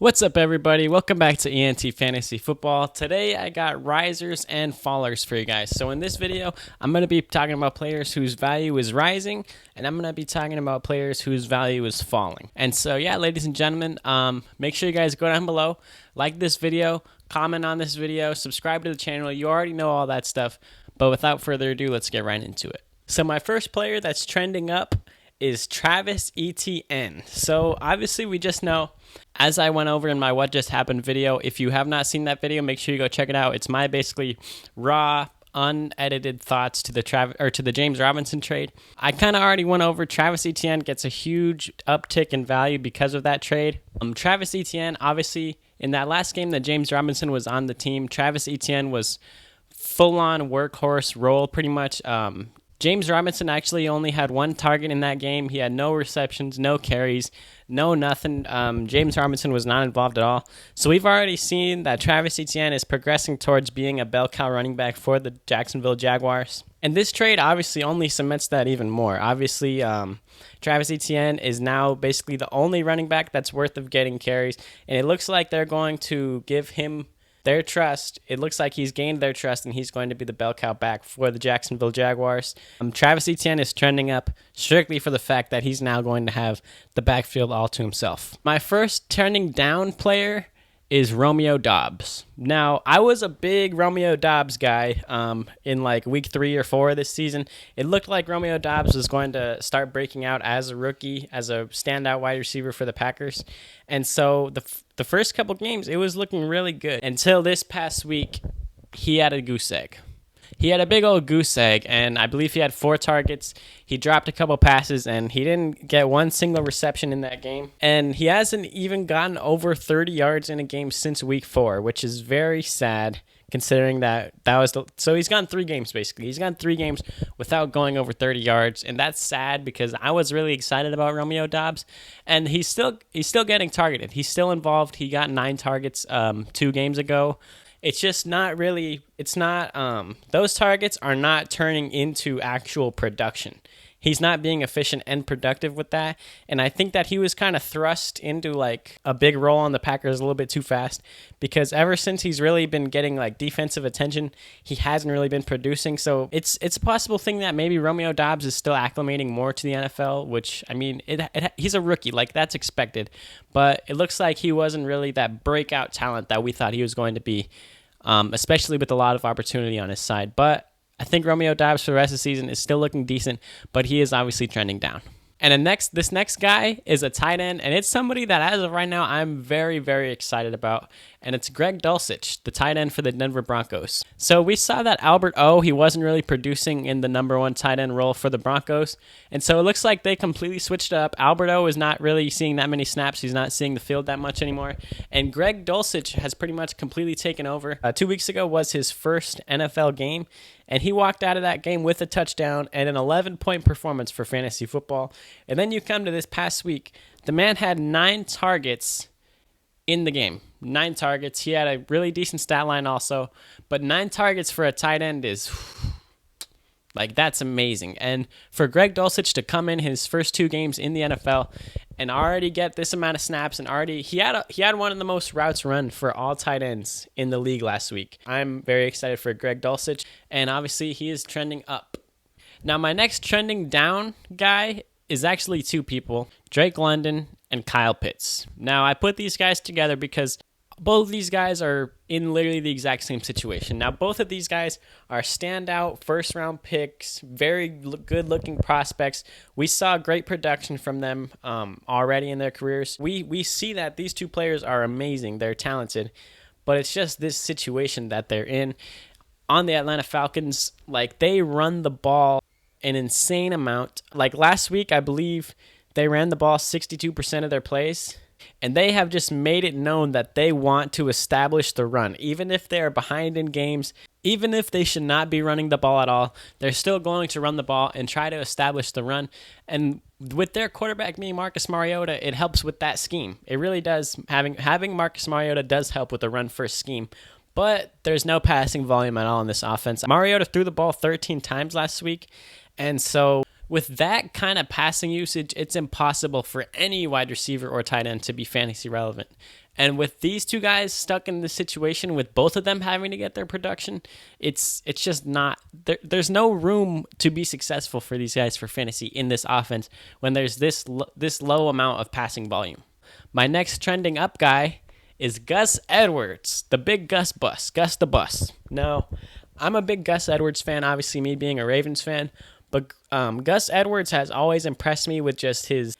What's up, everybody? Welcome back to ENT Fantasy Football. Today, I got risers and fallers for you guys. So in this video, I'm going to be talking about players whose value is rising, and I'm going to be talking about players whose value is falling. And so, yeah, ladies and gentlemen, make sure you guys go down below, like this video, comment on this video, subscribe to the channel. You already know all that stuff, but without further ado, let's get right into it. So my first player that's trending up is Travis Etienne. So obviously we just know, as I went over in my What Just Happened video, if you have not seen that video, make sure you go check it out. It's my basically raw, unedited thoughts to the James Robinson trade. I kind of already went over Travis Etienne gets a huge uptick in value because of that trade. Travis Etienne, obviously, in that last game that James Robinson was on the team, Travis Etienne was full-on workhorse role pretty much. James Robinson actually only had one target in that game. He had no receptions, no carries, no nothing. James Robinson was not involved at all. So we've already seen that Travis Etienne is progressing towards being a bell cow running back for the Jacksonville Jaguars. And this trade obviously only cements that even more. Obviously, Travis Etienne is now basically the only running back that's worth of getting carries. And it looks like they're going to give him their trust. It looks like he's gained their trust, and he's going to be the bell cow back for the Jacksonville Jaguars. Travis Etienne is trending up strictly for the fact that he's now going to have the backfield all to himself. My first turning down player is Romeo Doubs. Now, I was a big Romeo Doubs guy in like week 3 or 4 of this season. It looked like Romeo Doubs was going to start breaking out as a rookie, as a standout wide receiver for the Packers. And so the first couple games, it was looking really good until this past week, he had a goose egg. He had a big old goose egg, and I believe he had 4 targets. He dropped a couple passes, and he didn't get one single reception in that game. And he hasn't even gotten over 30 yards in a game since week 4, which is very sad considering so he's gone 3 games basically. He's gone 3 games without going over 30 yards, and that's sad because I was really excited about Romeo Doubs, and he's still getting targeted. He's still involved. He got 9 targets 2 games ago. It's just not really, those targets are not turning into actual production. He's not being efficient and productive with that. And I think that he was kind of thrust into like a big role on the Packers a little bit too fast, because ever since he's really been getting like defensive attention, he hasn't really been producing. So it's a possible thing that maybe Romeo Doubs is still acclimating more to the NFL, which I mean, he's a rookie, like that's expected, but it looks like he wasn't really that breakout talent that we thought he was going to be, especially with a lot of opportunity on his side. But I think Romeo Doubs for the rest of the season is still looking decent, but he is obviously trending down. And this next guy is a tight end, and it's somebody that as of right now I'm very, very excited about, and it's Greg Dulcich, the tight end for the Denver Broncos. So we saw that Albert O, he wasn't really producing in the number 1 tight end role for the Broncos, and so it looks like they completely switched up. Albert O is not really seeing that many snaps. He's not seeing the field that much anymore, and Greg Dulcich has pretty much completely taken over. 2 weeks ago was his first NFL game, and he walked out of that game with a touchdown and an 11-point performance for fantasy football. And then you come to this past week, the man had 9 targets in the game. 9 targets. He had a really decent stat line also, but 9 targets for a tight end is like, that's amazing. And for Greg Dulcich to come in his first 2 games in the NFL and already get this amount of snaps, and already he had one of the most routes run for all tight ends in the league last week. I'm very excited for Greg Dulcich, and obviously he is trending up. Now my next trending down guy is actually 2 people, Drake London and Kyle Pitts. Now I put these guys together because both of these guys are in literally the exact same situation. Now, both of these guys are standout first-round picks, very good-looking prospects. We saw great production from them already in their careers. We see that these 2 players are amazing. They're talented, but it's just this situation that they're in. On the Atlanta Falcons, like, they run the ball an insane amount. Like, last week, I believe they ran the ball 62% of their plays. And they have just made it known that they want to establish the run. Even if they are behind in games, even if they should not be running the ball at all, they're still going to run the ball and try to establish the run. And with their quarterback being Marcus Mariota, it helps with that scheme. It really does. Having Marcus Mariota does help with the run-first scheme. But there's no passing volume at all in this offense. Mariota threw the ball 13 times last week. And so with that kind of passing usage, it's impossible for any wide receiver or tight end to be fantasy relevant. And with these two guys stuck in the situation with both of them having to get their production, it's just not there's no room to be successful for these guys for fantasy in this offense when there's this low amount of passing volume. My next trending up guy is Gus Edwards, the big Gus bus, Gus the bus. Now, I'm a big Gus Edwards fan, obviously me being a Ravens fan, but Gus Edwards has always impressed me with just his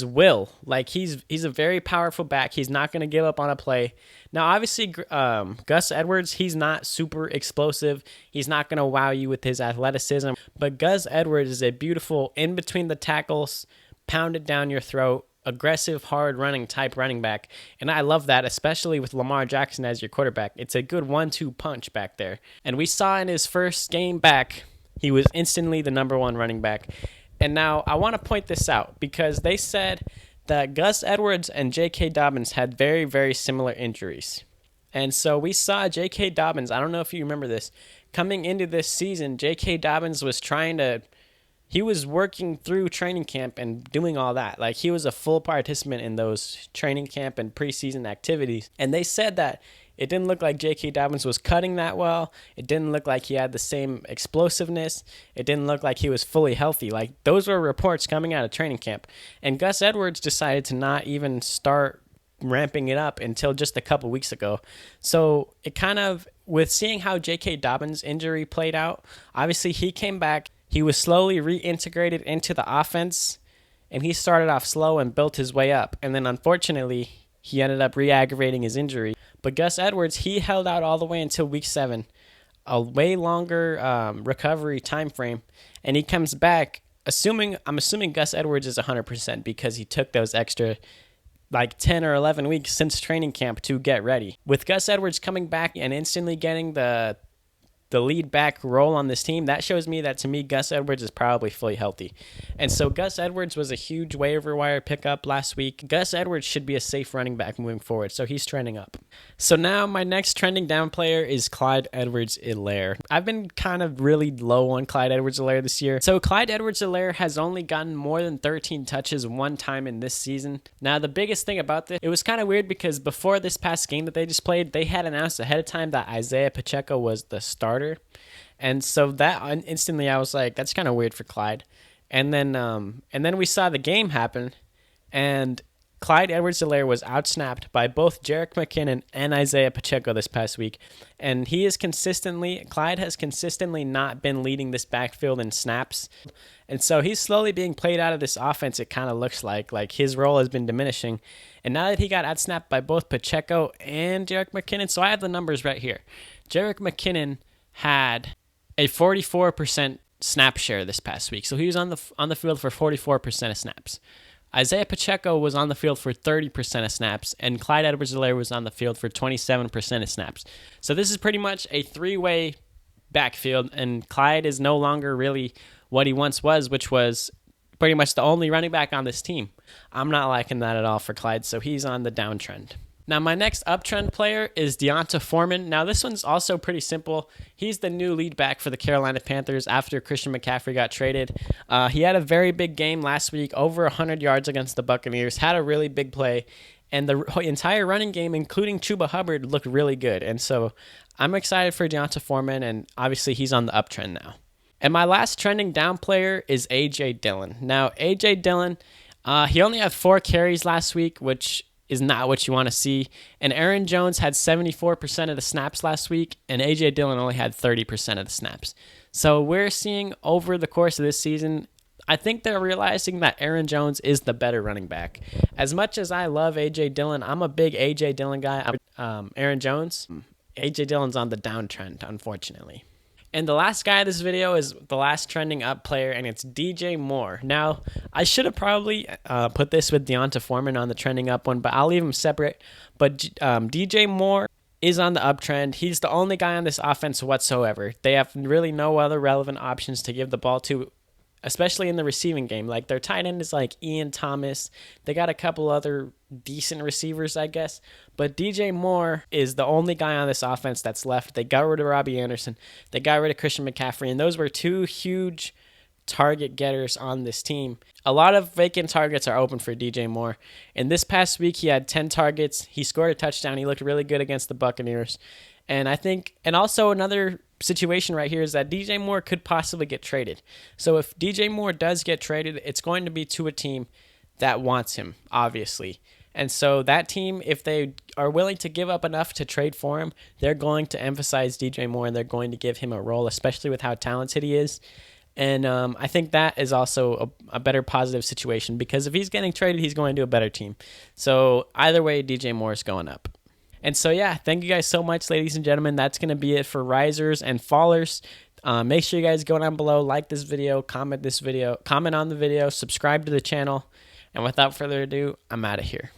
will. Like he's a very powerful back. He's not going to give up on a play. Now, obviously, Gus Edwards, he's not super explosive. He's not going to wow you with his athleticism. But Gus Edwards is a beautiful in between the tackles, pounded down your throat, aggressive, hard running type running back. And I love that, especially with Lamar Jackson as your quarterback. It's a good 1-2 punch back there. And we saw in his first game back, he was instantly the number one running back. And now I want to point this out because they said that Gus Edwards and J.K. Dobbins had very, very similar injuries. And so we saw J.K. Dobbins, I don't know if you remember this, coming into this season, J.K. Dobbins was he was working through training camp and doing all that. Like he was a full participant in those training camp and preseason activities. And they said that it didn't look like J.K. Dobbins was cutting that well. It didn't look like he had the same explosiveness. It didn't look like he was fully healthy. Like those were reports coming out of training camp. And Gus Edwards decided to not even start ramping it up until just a couple weeks ago. So it kind of, with seeing how J.K. Dobbins' injury played out, obviously he came back. He was slowly reintegrated into the offense, and he started off slow and built his way up. And then unfortunately, he ended up re-aggravating his injury. But Gus Edwards, he held out all the way until week 7, a way longer recovery time frame, and he comes back. I'm assuming Gus Edwards is 100% because he took those extra like 10 or 11 weeks since training camp to get ready. With Gus Edwards coming back and instantly getting the lead back role on this team, that shows me that, to me, Gus Edwards is probably fully healthy. And so Gus Edwards was a huge waiver wire pickup last week. Gus Edwards should be a safe running back moving forward, so he's trending up. So now my next trending down player is Clyde Edwards-Helaire. I've been kind of really low on Clyde Edwards-Helaire this year. So Clyde Edwards-Helaire has only gotten more than 13 touches one time in this season. Now the biggest thing about this, it was kind of weird because before this past game that they just played, they had announced ahead of time that Isaiah Pacheco was the starter. And so that instantly I was like, that's kind of weird for Clyde. And then we saw the game happen, and Clyde Edwards-Helaire was outsnapped by both Jerick McKinnon and Isaiah Pacheco this past week. And Clyde has consistently not been leading this backfield in snaps. And so he's slowly being played out of this offense, it kind of looks like his role has been diminishing. And now that he got outsnapped by both Pacheco and Jerick McKinnon, so I have the numbers right here. Jerick McKinnon had a 44% snap share this past week. So he was on the field for 44% of snaps. Isaiah Pacheco was on the field for 30% of snaps, and Clyde Edwards-Helaire was on the field for 27% of snaps. So this is pretty much a three-way backfield, and Clyde is no longer really what he once was, which was pretty much the only running back on this team. I'm not liking that at all for Clyde, so he's on the downtrend. Now, my next uptrend player is D'Onta Foreman. Now, this one's also pretty simple. He's the new lead back for the Carolina Panthers after Christian McCaffrey got traded. He had a very big game last week, over 100 yards against the Buccaneers, had a really big play, and the entire running game, including Chuba Hubbard, looked really good. And so I'm excited for D'Onta Foreman, and obviously he's on the uptrend now. And my last trending down player is A.J. Dillon. Now, A.J. Dillon, he only had 4 carries last week, which is not what you want to see. And Aaron Jones had 74% of the snaps last week, and A.J. Dillon only had 30% of the snaps. So we're seeing over the course of this season, I think they're realizing that Aaron Jones is the better running back. As much as I love A.J. Dillon, I'm a big A.J. Dillon guy. Aaron Jones, A.J. Dillon's on the downtrend, unfortunately. And the last guy of this video is the last trending up player, and it's DJ Moore. Now, I should have probably put this with D'Onta Foreman on the trending up one, but I'll leave them separate. But DJ Moore is on the uptrend. He's the only guy on this offense whatsoever. They have really no other relevant options to give the ball to, especially in the receiving game. Like, their tight end is like Ian Thomas. They got a couple other decent receivers, I guess. But DJ Moore is the only guy on this offense that's left. They got rid of Robbie Anderson. They got rid of Christian McCaffrey. And those were two huge target getters on this team. A lot of vacant targets are open for DJ Moore. And this past week, he had 10 targets. He scored a touchdown. He looked really good against the Buccaneers. And I think, and also another situation right here is that DJ Moore could possibly get traded. So if DJ Moore does get traded, it's going to be to a team that wants him, obviously. And so that team, if they are willing to give up enough to trade for him, they're going to emphasize DJ Moore and they're going to give him a role, especially with how talented he is. And I think that is also a better positive situation because if he's getting traded, he's going to a better team. So either way, DJ Moore is going up. And so, yeah, thank you guys so much, ladies and gentlemen. That's going to be it for risers and fallers. Make sure you guys go down below, like this video, comment on the video, subscribe to the channel. And without further ado, I'm out of here.